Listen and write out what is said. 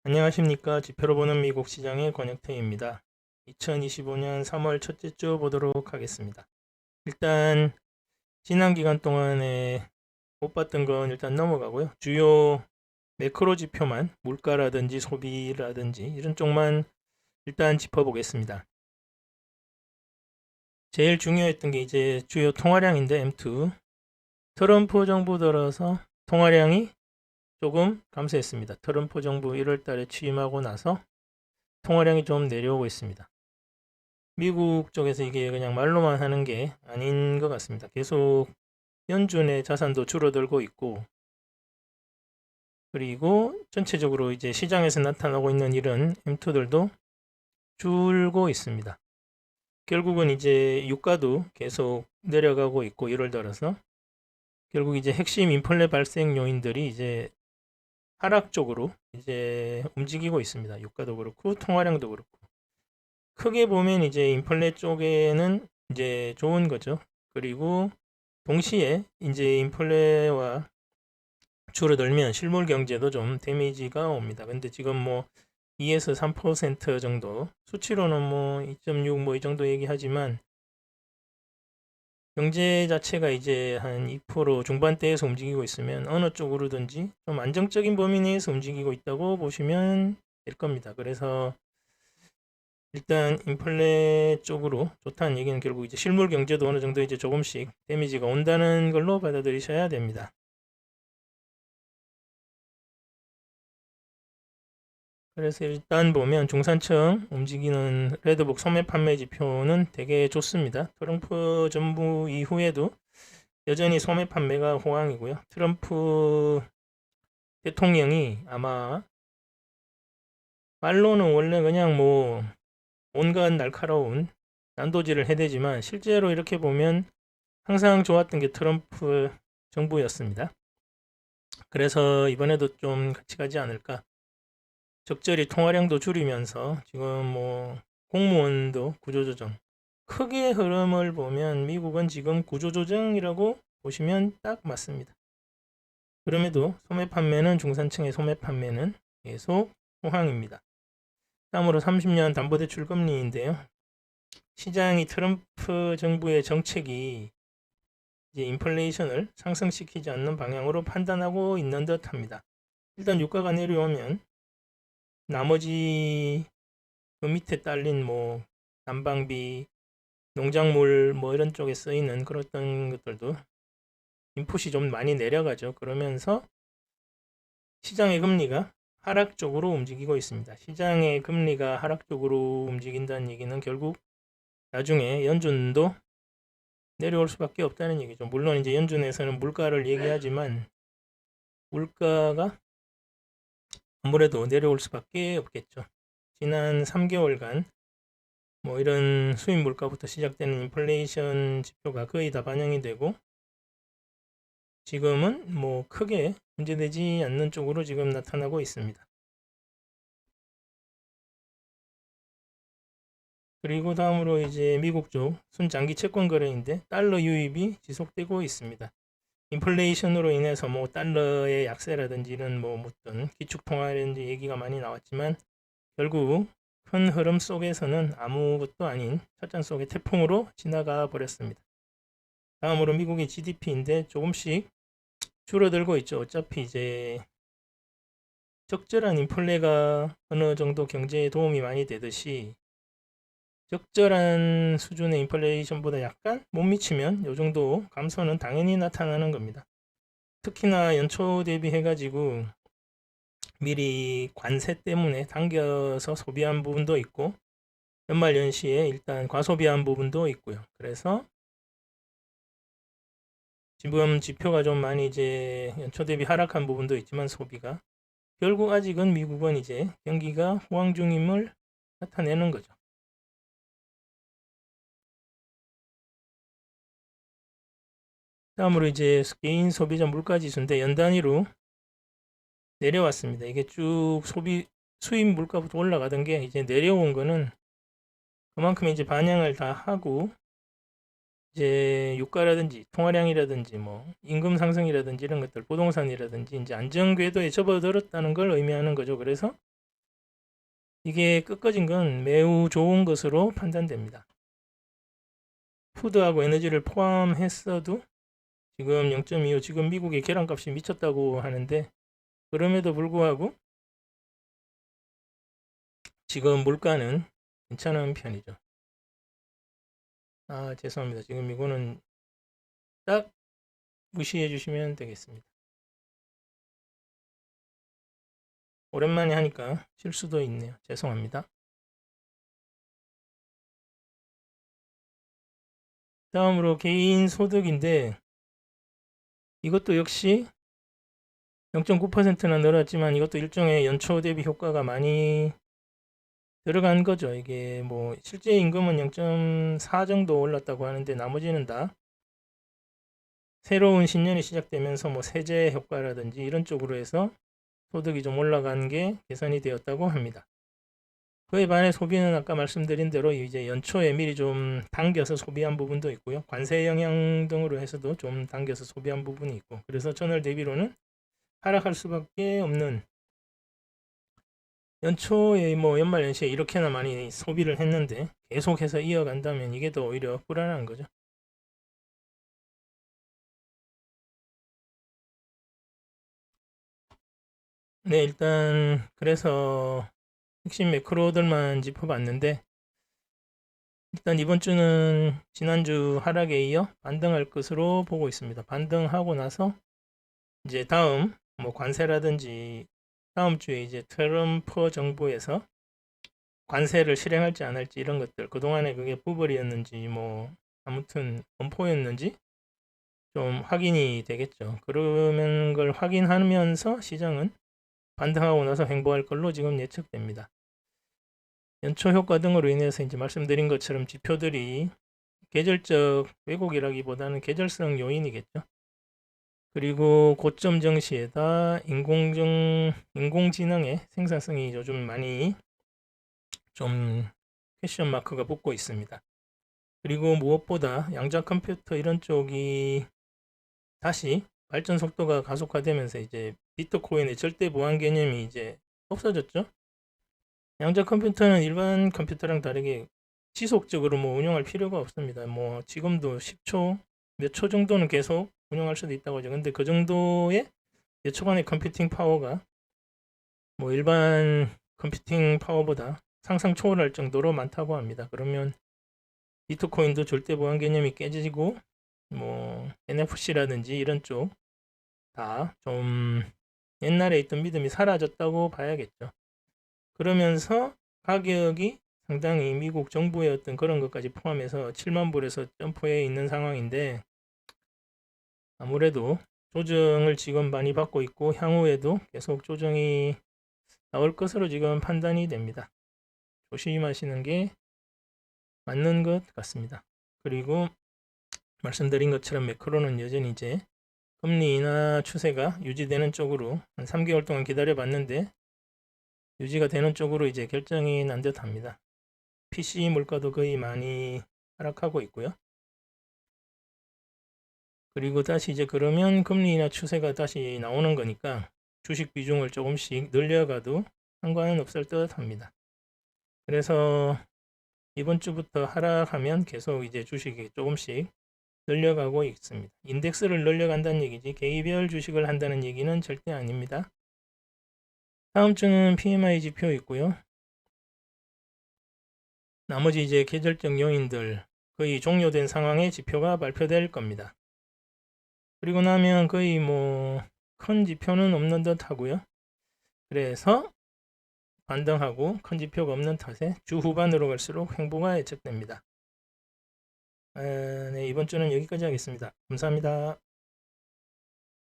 안녕하십니까. 지표로 보는 미국 시장의 권혁태입니다. 2025년 3월 첫째 주 보도록 하겠습니다. 일단 지난 기간 동안에 못 봤던 건 일단 넘어가고요. 주요 매크로 지표만 물가라든지 소비라든지 이런 쪽만 일단 짚어보겠습니다. 제일 중요했던 게 이제 주요 통화량인데 M2 트럼프 정부 들어서 통화량이 조금 감소했습니다. 트럼프 정부 1월 달에 취임하고 나서 통화량이 좀 내려오고 있습니다. 미국 쪽에서 이게 그냥 말로만 하는 게 아닌 것 같습니다. 계속 연준의 자산도 줄어들고 있고, 그리고 전체적으로 이제 시장에서 나타나고 있는 이런 M2들도 줄고 있습니다. 결국은 이제 유가도 계속 내려가고 있고 1월 들어서 결국 이제 핵심 인플레 발생 요인들이 이제 하락 쪽으로 이제 움직이고 있습니다. 유가도 그렇고 통화량도 그렇고. 크게 보면 이제 인플레 쪽에는 이제 좋은 거죠. 그리고 동시에 이제 인플레와 줄어들면 실물 경제도 좀 데미지가 옵니다. 근데 지금 뭐 2에서 3% 정도 수치로는 뭐 2.6 뭐 이 정도 얘기하지만 경제 자체가 이제 한 2% 중반대에서 움직이고 있으면 어느 쪽으로든지 좀 안정적인 범위 내에서 움직이고 있다고 보시면 될 겁니다. 그래서 일단 인플레 쪽으로 좋다는 얘기는 결국 이제 실물 경제도 어느 정도 이제 조금씩 데미지가 온다는 걸로 받아들이셔야 됩니다. 그래서 일단 보면 중산층 움직이는 레드북 소매 판매 지표는 되게 좋습니다. 트럼프 정부 이후에도 여전히 소매 판매가 호황이고요. 트럼프 대통령이 아마 말로는 원래 그냥 뭐 온갖 날카로운 난도질을 해대지만 실제로 이렇게 보면 항상 좋았던 게 트럼프 정부였습니다. 그래서 이번에도 좀 같이 가지 않을까. 적절히 통화량도 줄이면서 지금 뭐 공무원도 구조조정. 크게 흐름을 보면 미국은 지금 구조조정이라고 보시면 딱 맞습니다. 그럼에도 소매 판매는 중산층의 소매 판매는 계속 호황입니다. 다음으로 30년 담보대출 금리인데요. 시장이 트럼프 정부의 정책이 이제 인플레이션을 상승시키지 않는 방향으로 판단하고 있는 듯합니다. 일단 유가가 내려오면 나머지 그 밑에 딸린 뭐 난방비, 농작물 뭐 이런 쪽에 쓰이는 그런 것들도 인풋이 좀 많이 내려가죠. 그러면서 시장의 금리가 하락 쪽으로 움직이고 있습니다. 시장의 금리가 하락 쪽으로 움직인다는 얘기는 결국 나중에 연준도 내려올 수밖에 없다는 얘기죠. 물론 이제 연준에서는 물가를 얘기하지만 물가가 아무래도 내려올 수밖에 없겠죠. 지난 3개월간 뭐 이런 수입 물가부터 시작되는 인플레이션 지표가 거의 다 반영이 되고 지금은 뭐 크게 문제되지 않는 쪽으로 지금 나타나고 있습니다. 그리고 다음으로 이제 미국 쪽 순장기 채권 거래인데 달러 유입이 지속되고 있습니다. 인플레이션으로 인해서 뭐 달러의 약세라든지 이런 뭐 어떤 기축통화라든지 얘기가 많이 나왔지만 결국 큰 흐름 속에서는 아무것도 아닌 찻잔 속의 태풍으로 지나가 버렸습니다. 다음으로 미국의 GDP인데 조금씩 줄어들고 있죠. 어차피 이제 적절한 인플레가 어느 정도 경제에 도움이 많이 되듯이 적절한 수준의 인플레이션보다 약간 못 미치면 이 정도 감소는 당연히 나타나는 겁니다. 특히나 연초 대비해가지고 미리 관세 때문에 당겨서 소비한 부분도 있고 연말 연시에 일단 과소비한 부분도 있고요. 그래서 지금 지표가 좀 많이 이제 연초 대비 하락한 부분도 있지만 소비가 결국 아직은 미국은 이제 경기가 호황 중임을 나타내는 거죠. 다음으로 이제 개인 소비자 물가 지수인데 연 단위로 내려왔습니다. 이게 쭉 수입 물가부터 올라가던 게 이제 내려온 거는 그만큼 이제 반영을 다 하고 이제 유가라든지 통화량이라든지 뭐 임금 상승이라든지 이런 것들 부동산이라든지 이제 안정 궤도에 접어들었다는 걸 의미하는 거죠. 그래서 이게 꺾어진 건 매우 좋은 것으로 판단됩니다. 푸드하고 에너지를 포함했어도 지금 0.25, 지금 미국의 계란값이 미쳤다고 하는데, 그럼에도 불구하고 지금 물가는 괜찮은 편이죠. 죄송합니다. 지금 이거는 딱 무시해 주시면 되겠습니다. 오랜만에 하니까 실수도 있네요. 죄송합니다. 다음으로 개인 소득인데, 이것도 역시 0.9%나 늘었지만 이것도 일종의 연초 대비 효과가 많이 들어간 거죠. 이게 뭐 실제 임금은 0.4 정도 올랐다고 하는데, 나머지는 다 새로운 신년이 시작되면서 뭐 세제 효과라든지 이런 쪽으로 해서 소득이 좀 올라간 게 개선이 되었다고 합니다. 그에 반해 소비는 아까 말씀드린 대로 이제 연초에 미리 좀 당겨서 소비한 부분도 있고요. 관세 영향 등으로 해서도 좀 당겨서 소비한 부분이 있고, 그래서 전월 대비로는 하락할 수밖에 없는, 연초에 뭐 연말 연시에 이렇게나 많이 소비를 했는데 계속해서 이어간다면 이게 더 오히려 불안한 거죠. 네, 일단 그래서 핵심 매크로들만 짚어봤는데, 일단 이번 주는 지난주 하락에 이어 반등할 것으로 보고 있습니다. 반등하고 나서 이제 다음 뭐 관세라든지 다음 주에 이제 트럼프 정부에서 관세를 실행할지 안 할지 이런 것들, 그동안에 그게 부벌이었는지 뭐 아무튼 엄포였는지 좀 확인이 되겠죠. 그러면 걸 확인하면서 시장은 반등하고 나서 횡보할 걸로 지금 예측됩니다. 연초 효과 등으로 인해서 이제 말씀드린 것처럼 지표들이 계절적 왜곡이라기보다는 계절성 요인이겠죠. 그리고 고점 정시에다 인공지능의 생산성이 요즘 많이 좀 퀘션 마크가 붙고 있습니다. 그리고 무엇보다 양자 컴퓨터 이런 쪽이 다시 발전 속도가 가속화되면서 이제 비트코인의 절대 보안 개념이 이제 없어졌죠. 양자 컴퓨터는 일반 컴퓨터랑 다르게 지속적으로 뭐 운영할 필요가 없습니다. 뭐 지금도 10초, 몇 초 정도는 계속 운영할 수도 있다고 하죠. 근데 그 정도의 몇 초간의 컴퓨팅 파워가 뭐 일반 컴퓨팅 파워보다 상상 초월할 정도로 많다고 합니다. 그러면 비트코인도 절대 보안 개념이 깨지고 뭐 NFC라든지 이런 쪽 다 좀 옛날에 있던 믿음이 사라졌다고 봐야겠죠. 그러면서 가격이 상당히 미국 정부의 어떤 그런 것까지 포함해서 7만 불에서 점프해 있는 상황인데, 아무래도 조정을 지금 많이 받고 있고 향후에도 계속 조정이 나올 것으로 지금 판단이 됩니다. 조심하시는 게 맞는 것 같습니다. 그리고 말씀드린 것처럼 매크로는 여전히 이제 금리 인하 추세가 유지되는 쪽으로 한 3개월 동안 기다려 봤는데 유지가 되는 쪽으로 이제 결정이 난 듯 합니다. PC 물가도 거의 많이 하락하고 있고요. 그리고 다시 이제 그러면 금리 인하 추세가 다시 나오는 거니까 주식 비중을 조금씩 늘려가도 상관은 없을 듯 합니다. 그래서 이번 주부터 하락하면 계속 이제 주식이 조금씩 늘려가고 있습니다. 인덱스를 늘려간다는 얘기지 개별 주식을 한다는 얘기는 절대 아닙니다. 다음 주는 PMI 지표 있고요. 나머지 이제 계절적 요인들 거의 종료된 상황의 지표가 발표될 겁니다. 그리고 나면 거의 뭐 큰 지표는 없는 듯 하고요. 그래서 반등하고 큰 지표가 없는 탓에 주 후반으로 갈수록 횡보가 예측됩니다. 네, 이번 주는 여기까지 하겠습니다. 감사합니다.